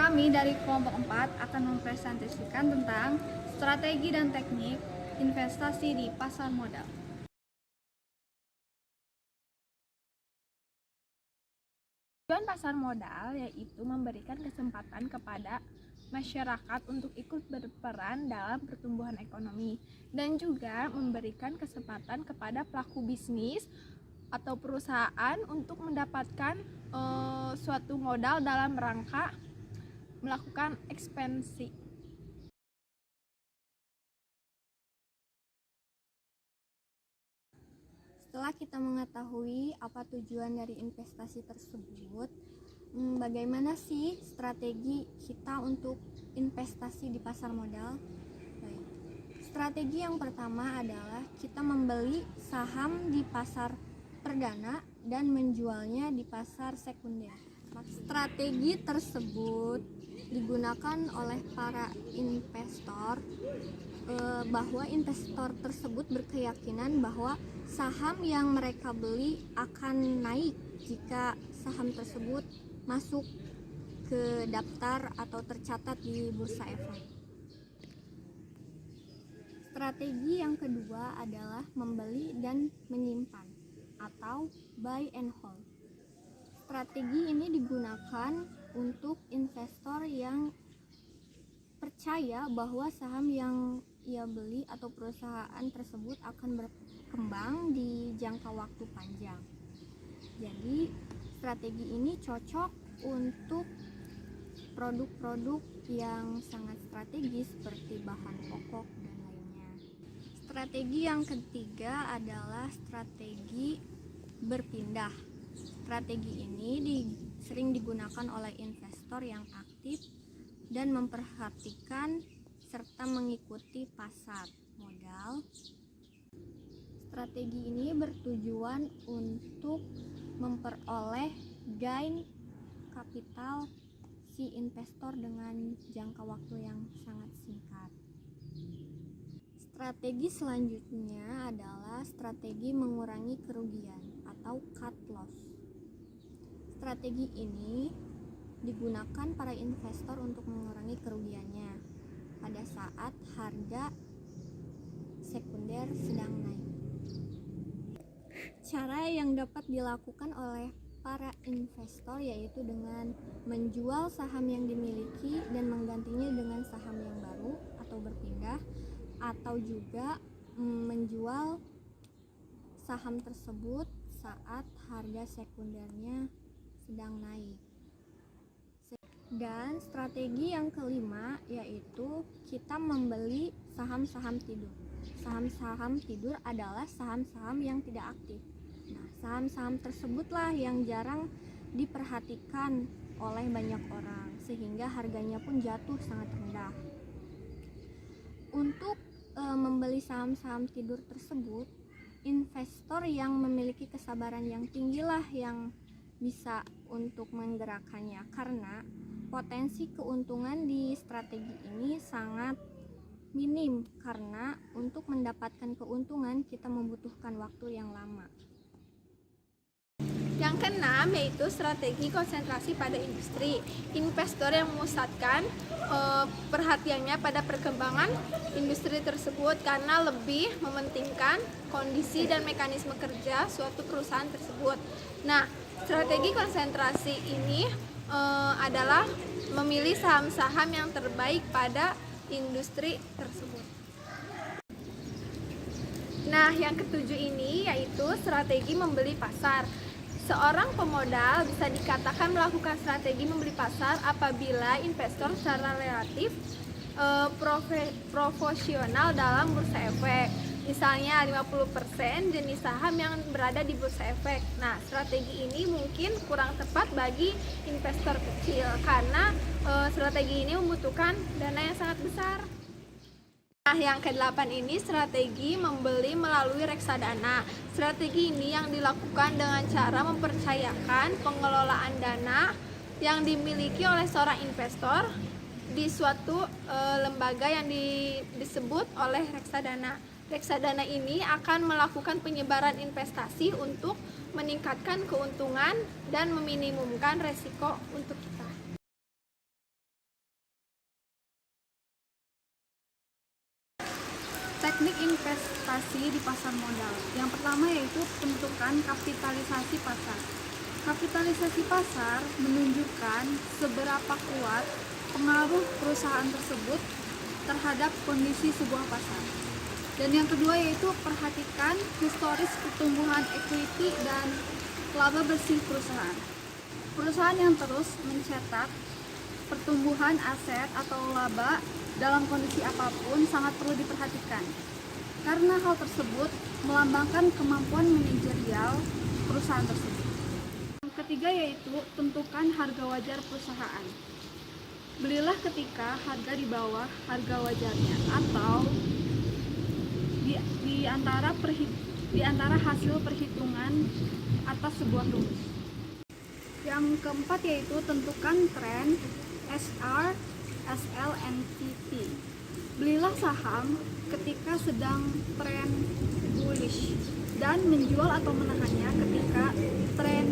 Kami dari kelompok 4 akan mempresentasikan tentang strategi dan teknik investasi di pasar modal. Tujuan pasar modal yaitu memberikan kesempatan kepada masyarakat untuk ikut berperan dalam pertumbuhan ekonomi dan juga memberikan kesempatan kepada pelaku bisnis atau perusahaan untuk mendapatkan suatu modal dalam rangka melakukan ekspansi. Setelah kita mengetahui apa tujuan dari investasi tersebut, bagaimana sih strategi kita untuk investasi di pasar modal? Baik. Strategi yang pertama adalah kita membeli saham di pasar perdana dan menjualnya di pasar sekunder. Strategi tersebut digunakan oleh para investor bahwa investor tersebut berkeyakinan bahwa saham yang mereka beli akan naik jika saham tersebut masuk ke daftar atau tercatat di Bursa Efek. Strategi yang kedua adalah membeli dan menyimpan atau buy and hold. Strategi ini digunakan untuk investor yang percaya bahwa saham yang ia beli atau perusahaan tersebut akan berkembang di jangka waktu panjang. Jadi strategi ini cocok untuk produk-produk yang sangat strategis seperti bahan pokok dan lainnya. Strategi yang ketiga adalah strategi berpindah. Strategi ini sering digunakan oleh investor yang aktif dan memperhatikan serta mengikuti pasar modal. Strategi ini bertujuan untuk memperoleh gain kapital si investor dengan jangka waktu yang sangat singkat. Strategi selanjutnya adalah strategi mengurangi kerugian atau cut loss. Strategi ini digunakan para investor untuk mengurangi kerugiannya pada saat harga sekunder sedang naik. Cara yang dapat dilakukan oleh para investor yaitu dengan menjual saham yang dimiliki dan menggantinya dengan saham yang baru atau berpindah, atau juga menjual saham tersebut saat harga sekundernya sedang naik. Dan strategi yang kelima yaitu kita membeli saham-saham tidur. Saham-saham tidur adalah saham-saham yang tidak aktif. Nah, saham-saham tersebutlah yang jarang diperhatikan oleh banyak orang sehingga harganya pun jatuh sangat rendah. Untuk membeli saham-saham tidur tersebut, investor yang memiliki kesabaran yang tinggilah yang bisa untuk menggerakkannya, karena potensi keuntungan di strategi ini sangat minim karena untuk mendapatkan keuntungan kita membutuhkan waktu yang lama. Yang keenam yaitu strategi konsentrasi pada industri. Investor yang memusatkan perhatiannya pada perkembangan industri tersebut karena lebih mementingkan kondisi dan mekanisme kerja suatu perusahaan tersebut. Nah, strategi konsentrasi ini adalah memilih saham-saham yang terbaik pada industri tersebut. Nah, yang ketujuh ini yaitu strategi membeli pasar. Seorang pemodal bisa dikatakan melakukan strategi membeli pasar apabila investor secara relatif profesional dalam Bursa Efek. Misalnya 50% jenis saham yang berada di Bursa Efek. Nah, strategi ini mungkin kurang tepat bagi investor kecil karena strategi ini membutuhkan dana yang sangat besar. Nah, yang ke-8 ini strategi membeli melalui reksadana. Strategi ini yang dilakukan dengan cara mempercayakan pengelolaan dana yang dimiliki oleh seorang investor di suatu lembaga yang disebut oleh reksadana. Reksadana ini akan melakukan penyebaran investasi untuk meningkatkan keuntungan dan meminimumkan resiko untuk kita. teknik investasi di pasar modal. Yang pertama yaitu tentukan kapitalisasi pasar. Kapitalisasi pasar menunjukkan seberapa kuat pengaruh perusahaan tersebut terhadap kondisi sebuah pasar. Dan yang kedua yaitu perhatikan historis pertumbuhan equity dan laba bersih perusahaan. Perusahaan yang terus mencetak pertumbuhan aset atau laba dalam kondisi apapun sangat perlu diperhatikan, karena hal tersebut melambangkan kemampuan manajerial perusahaan tersebut. Yang ketiga yaitu tentukan harga wajar perusahaan. Belilah ketika harga di bawah harga wajarnya atau di antara hasil perhitungan atas sebuah rumus. Yang keempat yaitu tentukan tren SR, SL, NTT. Belilah saham ketika sedang tren bullish dan menjual atau menahannya ketika tren